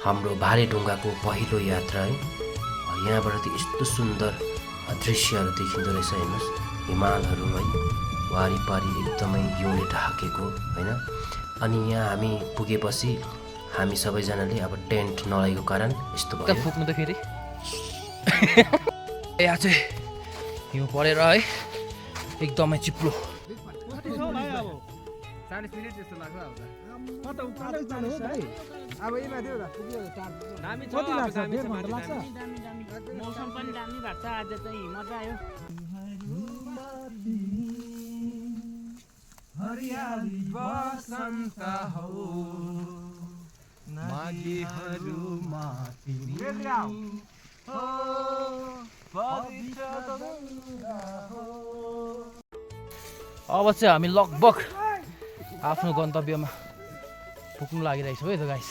हाम्रो भालेढुङ्गाको पहिलो यात्रा है। यहाँबाट त यस्तो सुन्दर दृश्यहरू देखिँदो रहेछ। हेर्नुहोस् हिमालहरू है, वारिपारि एकदमै हिउँले ढाकेको होइन। अनि यहाँ हामी पुगेपछि हामी सबैजनाले अब टेन्ट नलागेको कारण यस्तो भयो। फुक्नु त फेरि यहाँ चाहिँ हिउँ परेर है एकदमै चिप्लो। 40 मिनेट जस्तो लाग्छ अब यिनीमा थियो पुग्यो दामी छ अब दामी छ माथि दामी मौसम पनि दामी भएको छ आज चाहिँ मजा आयो हरियाली बसन्त हो माघीहरू माथि हो पवित्र गङ्गा हो। अब चाहिँ हामी लगभग आफ्नो गन्तव्यमा पुग्नु लागिरहेछौँ है त गाइस।